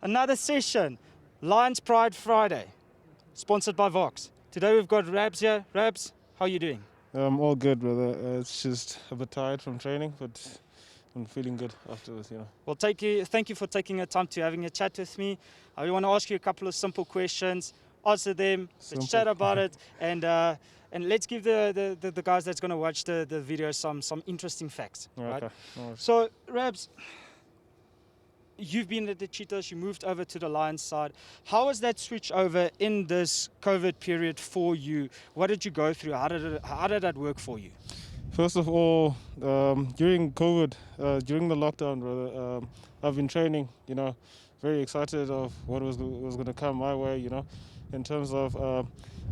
Another session, Lions Pride Friday, sponsored by Vox. Today we've got Rabz here. Rabz, how are you doing? I'm all good, brother. It's just a bit tired from training, but I'm feeling good afterwards, Well, thank you for taking the time to having a chat with me. I want to ask you a couple of simple questions. Answer them, let's chat about it, and let's give the guys that's going to watch the video some interesting facts. Right? Okay. No worries. So, Rabz, you've been at the Cheetahs, you moved over to the Lions side. How was that switch over in this COVID period for you? What did you go through? How did that work for you? First of all, during COVID, during the lockdown, brother, I've been training, very excited of what was going to come my way, in terms of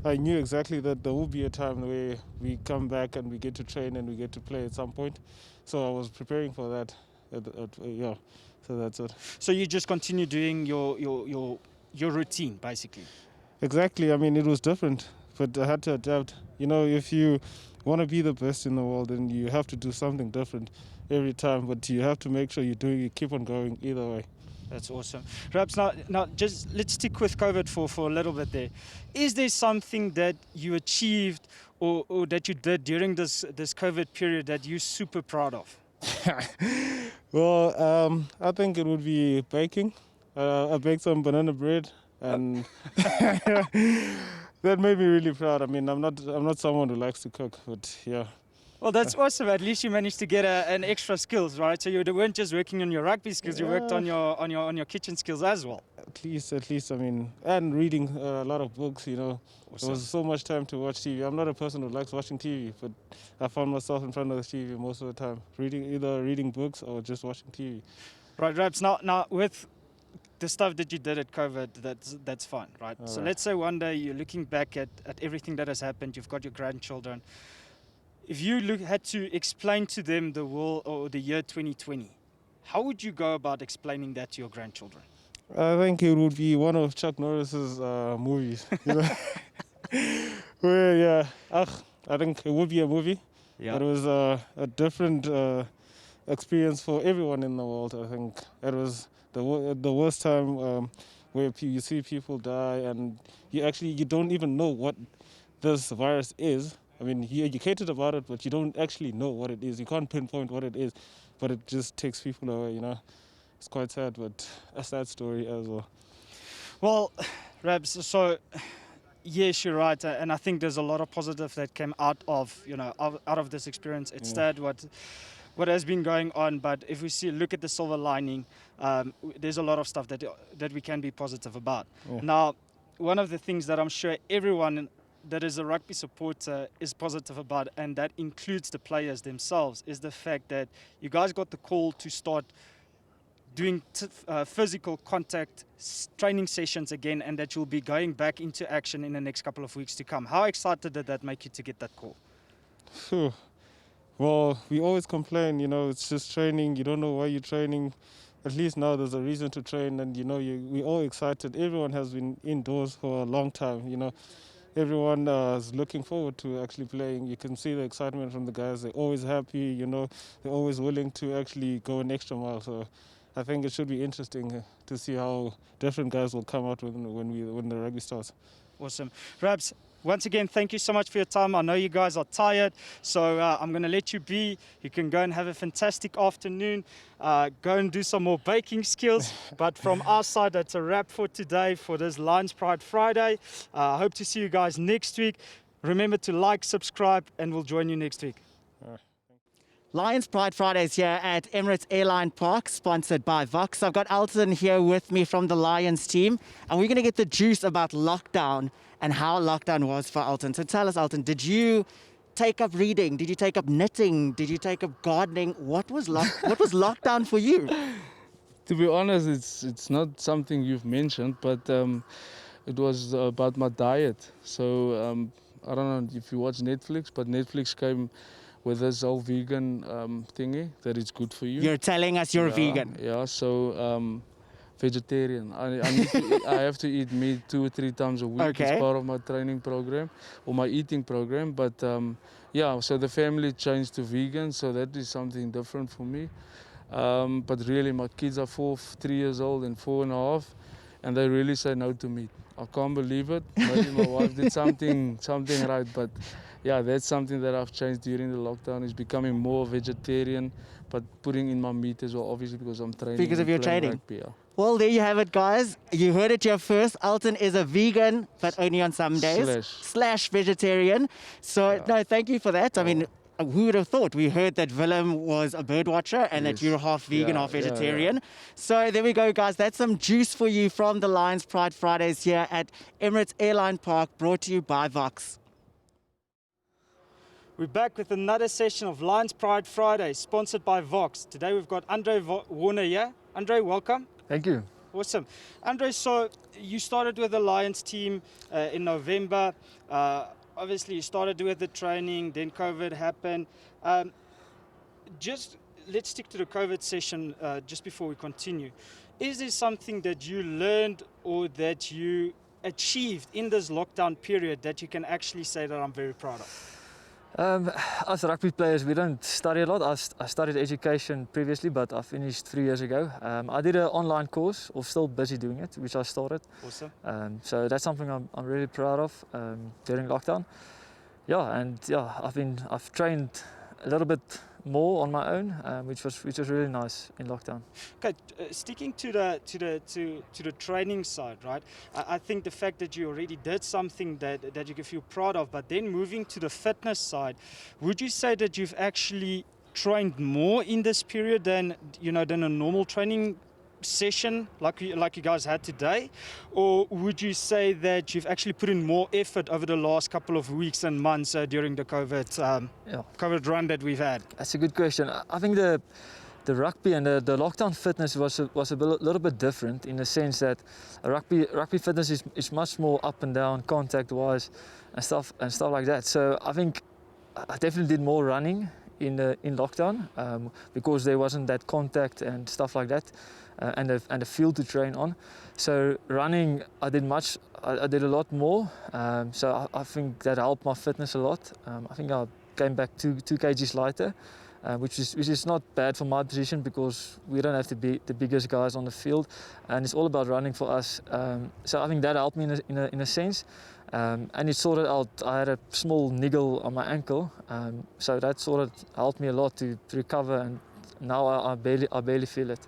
I knew exactly that there will be a time where we come back and we get to train and we get to play at some point. So I was preparing for that, so that's it. So you just continue doing your routine, basically? Exactly. I mean, it was different, but I had to adapt. If you want to be the best in the world, then you have to do something different every time, but you have to make sure you keep on going either way. That's awesome. Perhaps now just let's stick with COVID for a little bit there. Is there something that you achieved or that you did during this COVID period that you're super proud of? Well, I think it would be baking. I baked some banana bread, and that made me really proud. I mean, I'm not someone who likes to cook, but yeah. Well, that's awesome. At least you managed to get an extra skills, right? So you weren't just working on your rugby skills; you worked on your kitchen skills as well. At least. I mean, and reading a lot of books. Awesome. There was so much time to watch TV. I'm not a person who likes watching TV, but I found myself in front of the TV most of the time, either reading books or just watching TV. Right, Rabz. Now with the stuff that you did at COVID, that's fine, right? All so right. let's say one day you're looking back at everything that has happened. You've got your grandchildren. If you had to explain to them the world or the year 2020, how would you go about explaining that to your grandchildren? I think it would be one of Chuck Norris's movies. Where, I think it would be a movie. Yeah. It was a different experience for everyone in the world. I think it was the worst time where you see people die, and you don't even know what this virus is. I mean, you're educated about it, but you don't actually know what it is. You can't pinpoint what it is, but it just takes people away, It's quite sad, but a sad story as well. Well, Rabz, so yes, you're right, and I think there's a lot of positive that came out of out of this experience. It's sad what has been going on, but if we look at the silver lining, there's a lot of stuff that we can be positive about. Yeah. Now, one of the things that I'm sure everyone that is a rugby supporter is positive about, and that includes the players themselves, is the fact that you guys got the call to start doing physical contact training sessions again, and that you'll be going back into action in the next couple of weeks to come. How excited did that make you to get that call? Phew. Well, we always complain, it's just training. You don't know why you're training. At least now there's a reason to train, and we're all excited. Everyone has been indoors for a long time, Everyone is looking forward to actually playing. You can see the excitement from the guys. They're always happy, They're always willing to actually go an extra mile. So I think it should be interesting to see how different guys will come out when the rugby starts. Awesome. Rabz, once again, thank you so much for your time. I know you guys are tired, so I'm going to let you be. You can go and have a fantastic afternoon. Go and do some more baking skills. But from our side, that's a wrap for today for this Lions Pride Friday. I hope to see you guys next week. Remember to like, subscribe, and we'll join you next week. Lions Pride Fridays here at Emirates Airline Park, sponsored by Vox. I've got Elton here with me from the Lions team, and we're going to get the juice about lockdown and how lockdown was for Elton. So tell us, Elton, did you take up reading? Did you take up knitting? Did you take up gardening? What was lockdown for you? To be honest, it's not something you've mentioned, but it was about my diet. So I don't know if you watch Netflix, but Netflix came with this whole vegan thingy that it's good for you. You're telling us you're vegan. Yeah, so vegetarian. I have to eat meat 2 or 3 times a week. Okay. It's part of my training program or my eating program. But so the family changed to vegan, so that is something different for me. But really, my kids are 3 years old and 4.5, and they really say no to meat. I can't believe it. Maybe my wife did something right, but yeah, that's something that I've changed during the lockdown, is becoming more vegetarian, but putting in my meat as well, obviously because I'm training. Because of and your playing training. rugby, yeah. Well, there you have it, guys. You heard it here first. Elton is a vegan, but only on some days. Slash vegetarian. So, Yeah. no, thank you for that. I Oh. mean, who would have thought? We heard that Willem was a bird watcher and that Yes. you're half vegan, Yeah, half yeah, yeah. vegetarian. So there we go, guys. That's some juice for you from the Lions Pride Fridays here at Emirates Airline Park, brought to you by Vox. We're back with another session of Lions Pride Friday, sponsored by Vox. Today we've got Andre Werner here. Andre, welcome. Thank you. Awesome. Andre, so you started with the Lions team in November. Obviously, you started with the training, then COVID happened. Just let's stick to the COVID session just before we continue. Is there something that you learned or that you achieved in this lockdown period that you can actually say that I'm very proud of? As rugby players, we don't study a lot. I studied education previously, but I finished 3 years ago. I did an online course, or still busy doing it, which I started. Awesome. So that's something I'm really proud of during lockdown. Yeah, and yeah, I've trained a little bit more on my own, which was really nice in lockdown. Okay, sticking to the training side, right? I think the fact that you already did something that you can feel proud of, but then moving to the fitness side, would you say that you've actually trained more in this period than a normal training session like you guys had today, or would you say that you've actually put in more effort over the last couple of weeks and months during the COVID run that we've had? That's a good question. I think the rugby and the lockdown fitness was a little bit different, in the sense that rugby fitness is much more up and down, contact wise and stuff like that. So I think I definitely did more running in lockdown because there wasn't that contact and stuff like that. And a field to train on. So running, I did a lot more. So I think that helped my fitness a lot. I think I came back 2 kgs lighter, which is not bad for my position, because we don't have to be the biggest guys on the field, and it's all about running for us. So I think that helped me in a sense. And it sorted out. I had a small niggle on my ankle, so that sort of helped me a lot to recover, and now I barely feel it.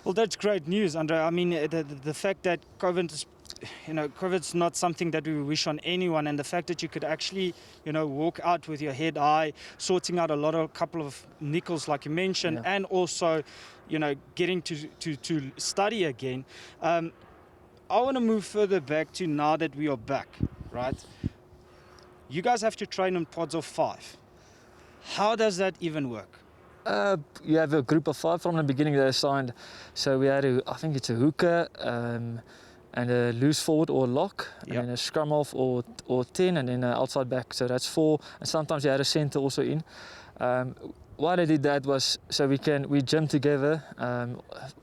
Well, that's great news, Andre. I mean, the fact that COVID's not something that we wish on anyone, and the fact that you could actually, walk out with your head high, sorting out a couple of nickels, like you mentioned, Yeah. and also, getting to study again. I want to move further back to now that we are back, right? You guys have to train in pods of 5. How does that even work? You have a group of 5 from the beginning. They assigned, so we had I think it's a hooker and a loose forward or lock, Yep. and then a scrum half or 10, and then an outside back. So that's 4, and sometimes you had a centre also in. Why they did that was so we gym together,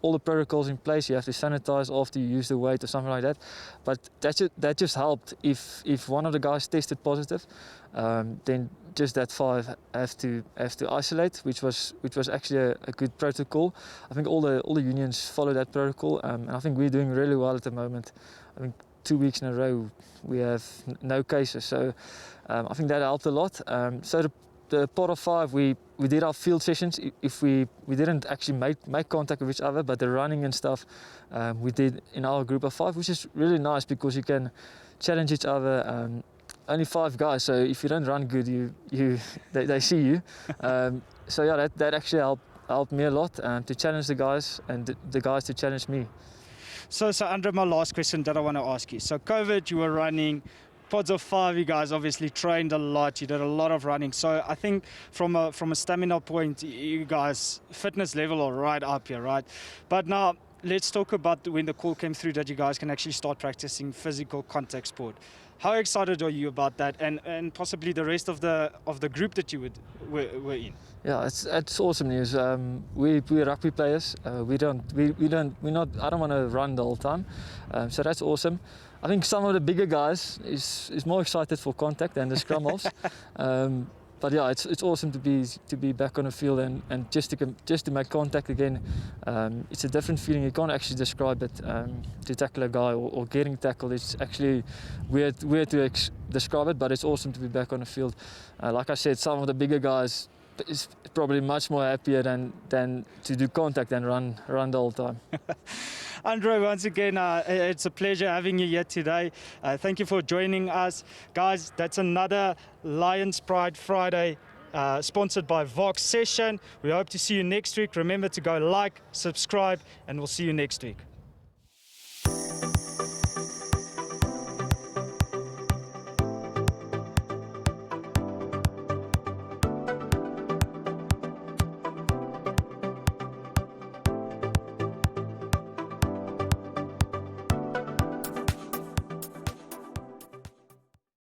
all the protocols in place. You have to sanitize after you use the weight or something like that. But that just helped. If one of the guys tested positive, then just that 5 have to isolate, which was actually a good protocol. I think all the unions follow that protocol, and I think we're doing really well at the moment. I think 2 weeks in a row we have no cases, so I think that helped a lot. So the pot of 5, we did our field sessions. If we didn't actually make contact with each other, but the running and stuff we did in our group of 5, which is really nice because you can challenge each other. Only 5 guys, so if you don't run good, they see you. So yeah, that actually helped me a lot to challenge the guys, and the guys to challenge me. So Andre, my last question that I want to ask you. So COVID, you were running. Pods of 5, you guys obviously trained a lot. You did a lot of running. So I think from a stamina point, you guys fitness level are right up here, right? But now let's talk about when the call came through that you guys can actually start practicing physical contact sport. How excited are you about that, and possibly the rest of the group that you were in? Yeah, it's awesome news. We're rugby players. I don't want to run the whole time, so that's awesome. I think some of the bigger guys is more excited for contact than the scrum halves. but yeah, it's awesome to be back on the field and just to make contact again. It's a different feeling. You can't actually describe it. To tackle a guy or getting tackled, it's actually weird to describe it, but it's awesome to be back on the field. Like I said, some of the bigger guys is probably much more happier than to do contact and run the whole time. Andre, once again, it's a pleasure having you here today. Thank you for joining us. Guys, that's another Lions Pride Friday sponsored by Vox session. We hope to see you next week. Remember to go like, subscribe, and we'll see you next week.